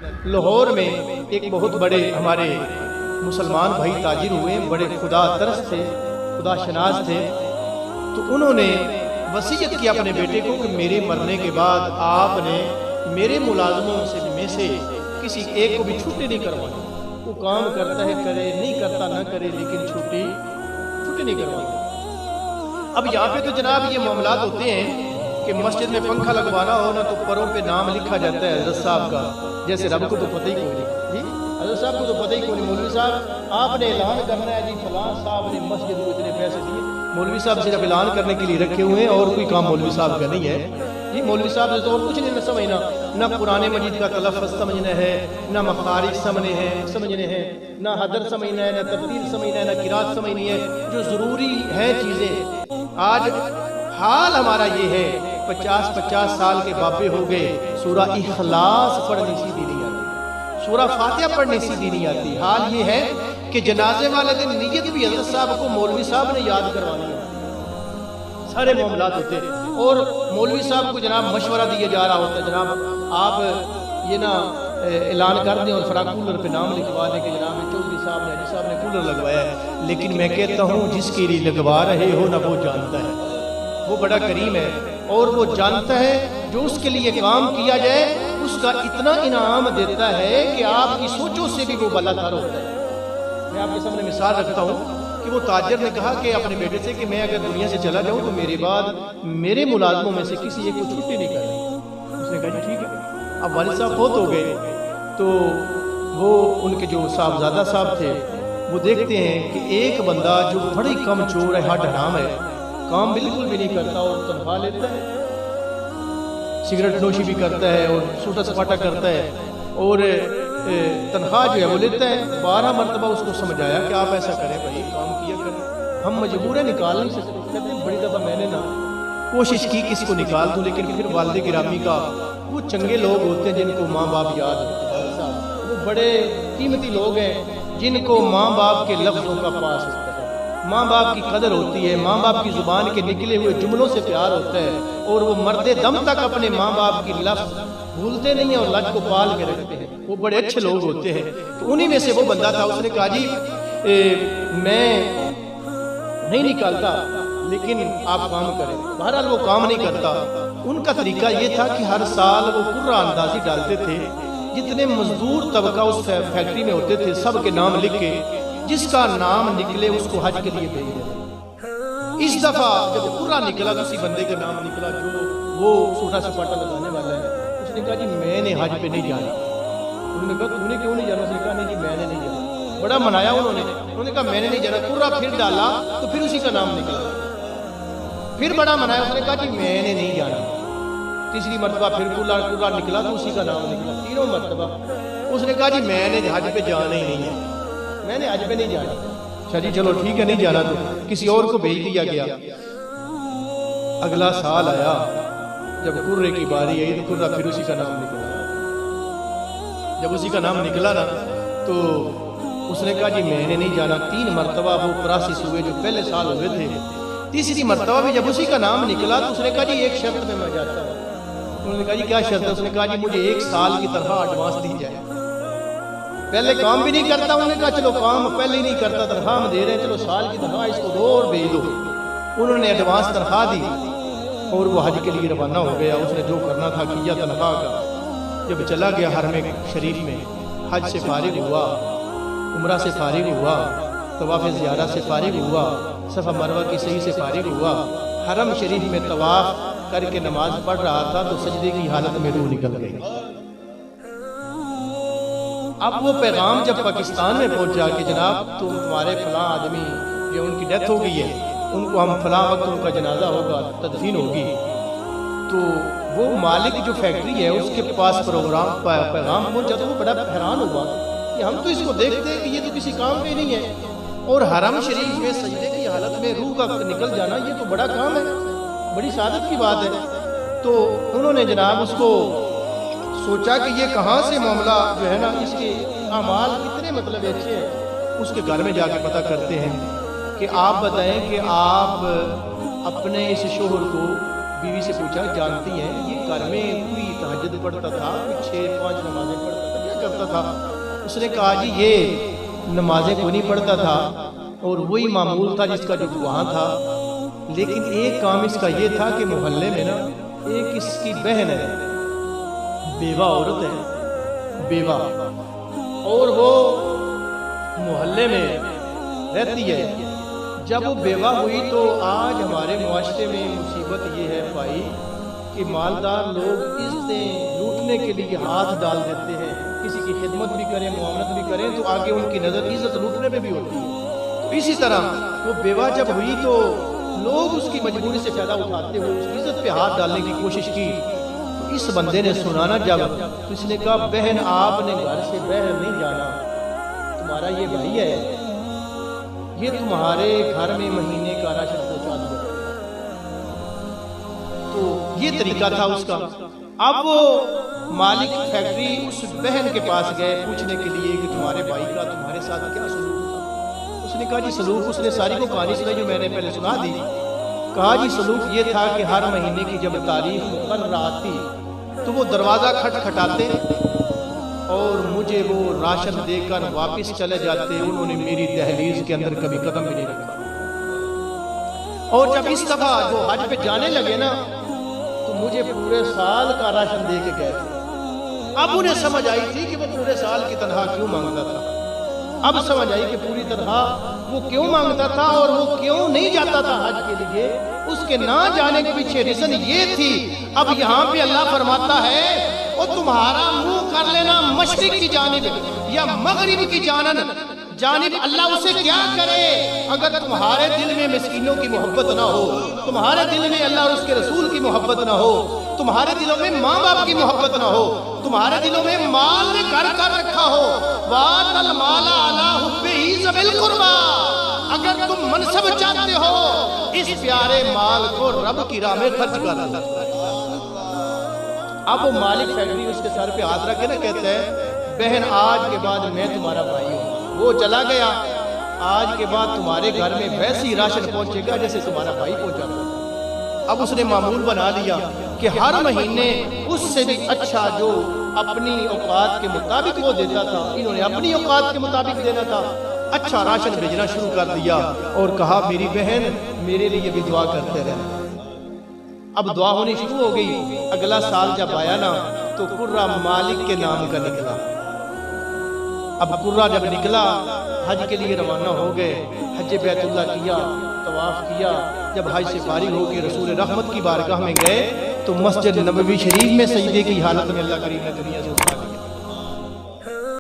لاہور میں ایک بہت بڑے ہمارے مسلمان بھائی تاجر ہوئے، بڑے خدا ترس تھے، خدا شناس تھے، تو انہوں نے وصیت کی اپنے بیٹے کو کہ میرے مرنے کے بعد آپ نے میرے ملازموں میں سے کسی ایک کو بھی چھٹی نہیں کروانی، وہ کام کرتا ہے کرے، نہیں کرتا نہ کرے، لیکن چھٹی نہیں کروانی۔ اب یہاں پہ تو جناب یہ معاملات ہوتے ہیں کہ مسجد میں پنکھا لگوانا ہو نا تو پروں پہ نام لکھا جاتا ہے حضرت صاحب کا، جیسے رب کو تو پتہ ہی کوئی نہیں، جی حضرت صاحب کو تو پتہ ہی کوئی نہیں، مولوی صاحب آپ نے اعلان کرنا ہے جی فلاں صاحب نے مسجد کو اتنے پیسے دیے، مولوی صاحب صرف اعلان کرنے کے لیے رکھے ہوئے ہیں اور کوئی کام مولوی صاحب کا نہیں ہے۔ جی مولوی صاحب سے تو اور کچھ نہیں سمجھنا، نہ قرآن مجید کا تلفظ سمجھنا ہے، نہ مخارج سمجھنے ہیں، نہ حدر سمجھنا ہے، نہ ترتیل سمجھنا ہے، نہ قرات سمجھنی ہے، جو ضروری ہے چیزیں۔ آج حال ہمارا یہ ہے، 50 سال کے بابے ہو گئے، سورہ اخلاص پڑھنی سیدھی نہیں آتی، سورہ فاتحہ پڑھنی سیدھی نہیں آتی۔ حال یہ ہے کہ جنازے والے دن نیت بھی حضرت صاحب کو مولوی صاحب نے یاد کروانی ہے، سارے معاملات ہوتے ہیں، اور مولوی صاحب کو جناب مشورہ دیا جا رہا ہوتا ہے، جناب آپ یہ نا اعلان کر دیں اور فرا کولر پہ نام لکھوا دیں کہ جناب چودھری صاحب نے حاجی صاحب نے کولر لگوایا ہے، لیکن میں کہتا ہوں جس کے لیے لگوا رہے ہو نا وہ جانتا ہے، وہ بڑا کریم ہے اور وہ جانتا ہے، جو اس کے لیے کام کیا جائے اس کا اتنا انعام دیتا ہے کہ آپ کی سوچوں سے بھی وہ بالاتر ہوتا ہے۔ میں آپ کے سامنے مثال رکھتا ہوں کہ وہ تاجر نے کہا کہ اپنے بیٹے سے کہ میں اگر دنیا سے چلا جاؤں تو میرے بعد میرے ملازموں میں سے کسی ایک کو چھٹی نہیں کرنی۔ اس نے کہا جی ٹھیک ہے۔ اب والد صاحب فوت ہو گئے تو وہ ان کے جو صاحبزادہ صاحب تھے وہ دیکھتے ہیں کہ ایک بندہ جو بڑی کم چور ہے، ہٹ حرام ہے، کام بالکل بھی نہیں کرتا اور تنخواہ لیتا ہے، سگریٹ نوشی بھی کرتا ہے اور سوٹا سپاٹا کرتا ہے اور تنخواہ جو ہے وہ لیتا ہے۔ 12 مرتبہ اس کو سمجھایا کہ آپ ایسا کریں بھائی، کام کیا کریں، ہم مجبور ہیں نکال نہیں سکتے۔ کہتے ہیں بڑی دفعہ میں نے نا کوشش کی کس کو نکال دوں، لیکن پھر والد گرامی کا وہ چنگے لوگ ہوتے ہیں جن کو ماں باپ یاد ہوتے ہیں، وہ بڑے قیمتی لوگ ہیں جن کو ماں باپ کے لفظوں کا پاس ہوتا ہے، ماں باپ کی قدر ہوتی ہے، ماں باپ کی زبان کے نکلے ہوئے جملوں سے پیار ہوتا ہے، اور وہ مرد دم تک اپنے ماں باپ کی لفظ بھولتے نہیں ہیں اور لج کو پال کے رکھتے ہیں، وہ بڑے اچھے لوگ ہوتے ہیں۔ تو انہی میں سے وہ بندہ تھا، اس نے کہا جی میں نہیں نکالتا لیکن آپ کام کریں۔ بہرحال وہ کام نہیں کرتا۔ ان کا طریقہ یہ تھا کہ ہر سال وہ قرعہ اندازی ڈالتے تھے، جتنے مزدور طبقہ اس فیکٹری میں ہوتے تھے سب کے نام لکھ کے جس کا نام نکلے اس کو حج کے لیے بھیج دیں۔ اس دفعہ جب قرعہ نکلا تو اسی بندے کا نام نکلا جو وہ سوٹا سپاٹا لگانے والا ہے۔ اس نے کہا جی میں نے حج پہ نہیں جانا۔ انہوں نے کہا تو نے کیوں نہیں جانا؟ اس نے کہا نہیں جی میں نے نہیں جانا۔ بڑا منایا انہوں نے کہا میں نے نہیں جانا۔ قرعہ پھر ڈالا تو پھر اسی کا نام نکلا، پھر بڑا منایا، اس نے کہا جی میں نے نہیں جانا۔ تیسری مرتبہ پھر قرعہ نکلا تو اسی کا نام نکلا، تینوں مرتبہ اس نے کہا جی میں نے حج پہ جانا ہی نہیں ہے، میں نے حج پہ نہیں جانا۔ اچھا جی چلو ٹھیک ہے نہیں جانا تو کسی اور کو بھیج دیا گیا۔ اگلا سال آیا، جب قرعے کی باری آئی تو قرعہ پھر اسی کا نام نکلا۔ جب اسی کا نام نکلا نا تو اس نے کہا جی میں نے نہیں جانا۔ 3 مرتبہ وہ پراسس ہوئے جو پہلے سال ہوئے تھے۔ تیسری مرتبہ بھی جب اسی کا نام نکلا تو اس نے کہا جی ایک شرط میں جاتا ہوں۔ انہوں نے کہا جی کیا شرط ہے؟ اس نے کہا جی مجھے 1 سال کی تنخواہ ایڈوانس دی جائے۔ پہلے کام بھی نہیں کرتا، انہوں نے کہا چلو کام پہلے ہی نہیں کرتا، تنخواہ ہم دے رہے ہیں، چلو سال کی تنخواہ اس کو دو اور بھیج دو۔ انہوں نے ایڈوانس تنخواہ دی اور وہ حج کے لیے روانہ ہو گیا۔ اس نے جو کرنا تھا کیا تنخواہ کا۔ جب چلا گیا حرم شریف میں، حج سے فارغ ہوا، عمرہ سے فارغ ہوا، طواف زیارہ سے فارغ ہوا، صفا مروہ کی سعی سے فارغ ہوا، حرم شریف میں طواف کر کے نماز پڑھ رہا تھا تو سجدے کی حالت میں روح نکل گئی۔ اب وہ پیغام جب پاکستان میں پہنچا کہ جناب تمہارے فلاں آدمی جو ان کی ڈیتھ ہو گئی ہے، ان کو ہم فلاں وقت ان کا جنازہ ہوگا، تدفین ہوگی، تو وہ مالک جو فیکٹری ہے اس کے پاس پیغام پہنچا تو وہ بڑا حیران ہوا کہ ہم تو اس کو دیکھتے ہیں کہ یہ تو کسی کام پہ نہیں ہے، اور حرم شریف میں سجدے کی حالت میں روح کا نکل جانا یہ تو بڑا کام ہے، بڑی سعادت کی بات ہے۔ تو انہوں نے جناب اس کو سوچا کہ یہ کہاں سے معاملہ جو ہے نا، اس کے اعمال کتنے مطلب اچھے ہیں۔ اس کے گھر میں جا کے پتہ کرتے ہیں کہ آپ بتائیں کہ آپ اپنے اس شوہر کو، بیوی سے پوچھا جانتی ہیں یہ گھر میں کوئی تہجد پڑھتا تھا، کوئی 6-5 نمازیں پڑھتا تھا، پڑھتا تھا؟ اس نے کہا جی یہ نمازیں کوئی نہیں پڑھتا تھا اور وہی معمول تھا جس کا جو وہاں تھا، لیکن ایک کام اس کا یہ تھا کہ محلے میں نا ایک اس کی بہن ہے، بیوہ عورت ہے، بیوہ، اور وہ محلے میں رہتی ہے۔ جب وہ بیوہ ہوئی تو آج ہمارے معاشرے میں مصیبت یہ ہے بھائی کہ مالدار لوگ عزتیں لوٹنے کے لیے ہاتھ ڈال دیتے ہیں، کسی کی خدمت بھی کریں، معاونت بھی کریں تو آگے ان کی نظر عزت لوٹنے پہ بھی ہوتی ہے۔ تو اسی طرح وہ بیوہ جب ہوئی تو لوگ اس کی مجبوری سے فائدہ اٹھاتے ہوئے اس کی عزت پہ ہاتھ ڈالنے کی کوشش کی۔ تو اس بندے نے سنانا جب تو اس نے کہا بہن آپ نے گھر سے باہر نہیں جانا، تمہارا یہ بھائی ہے، یہ تمہارے گھر میں مہینے کا راشن پہنچا دیا۔ تو یہ طریقہ تھا اس کا۔ اب وہ مالک فیکٹری اس بہن کے پاس گئے پوچھنے کے لیے کہ تمہارے بھائی کا تمہارے ساتھ کیا سلوک تھا؟ اس نے کہا جی سلوک، اس نے ساری کو کہانی سنائی جو میں نے پہلے سنا دی۔ کہا جی سلوک یہ تھا کہ ہر مہینے کی جب تاریخ مقررہ آتی تو وہ دروازہ کھٹکھٹاتے اور مجھے وہ راشن دے کر واپس چلے جاتے۔ انہوں نے میری دہلیز کے اندر کبھی قدم بھی نہیں رکھا۔ اور جب اس دفعہ وہ حج پہ جانے لگے نا تو مجھے پورے سال کا راشن دے کے گئے تھے۔ اب انہیں سمجھ آئی تھی کہ وہ پورے سال کی تنخواہ کیوں مانگتا تھا۔ اب سمجھ آئی کہ پوری تنخواہ وہ کیوں مانگتا تھا اور وہ کیوں نہیں جاتا تھا حج کے لیے۔ اس کے نہ جانے کے پیچھے ریزن یہ تھی۔ اب یہاں پہ اللہ فرماتا ہے وہ تمہارا منہ کر لینا مشرق کی جانب یا مغرب کی جانب اللہ اسے کیا کرے اگر تمہارے دل میں مسکینوں کی محبت نہ ہو، تمہارے دل میں اللہ اور اس کے رسول کی محبت نہ ہو، تمہارے دلوں میں ماں باپ کی محبت نہ ہو، تمہارے دلوں میں مال نے گھر کر رکھا ہو۔ وَآتَ الْمَالَ عَلَىٰ حُبِّهِ ذَوِي الْقُرْبَىٰ، اگر تم منصب چاہتے ہو اس پیارے مال کو رب کی راہ میں خرچ کر دو۔ اب وہ مالک فیکٹری اس کے سر پہ ہاتھ رکھ کے نا کہتا ہے بہن آج کے بعد میں تمہارا بھائی ہوں۔ وہ چلا گیا، آج کے بعد تمہارے گھر میں ویسی راشن پہنچے گا جیسے تمہارا بھائی پہنچا تھا۔ اب اس نے معمول بنا لیا کہ ہر مہینے اس سے بھی اچھا جو اپنی اوقات کے مطابق وہ دیتا تھا، انہوں نے اپنی اوقات کے مطابق دینا تھا، اچھا راشن بھیجنا شروع کر دیا اور کہا میری بہن میرے لیے بھی دعا کرتے رہے۔ اب دعا ہونی شروع ہو گئی۔ اگلا سال جب آیا نا تو قرہ مالک کے نام کا نکلا۔ اب قرہ جب نکلا حج کے لیے روانہ ہو گئے، حج بیت اللہ کیا، طواف کیا۔ جب حج سے فارغ ہو کے رسول رحمت کی بارگاہ میں گئے تو مسجد نبوی شریف میں سجدے کی حالت میں اللہ کریم نے دنیا سے اٹھا دیا۔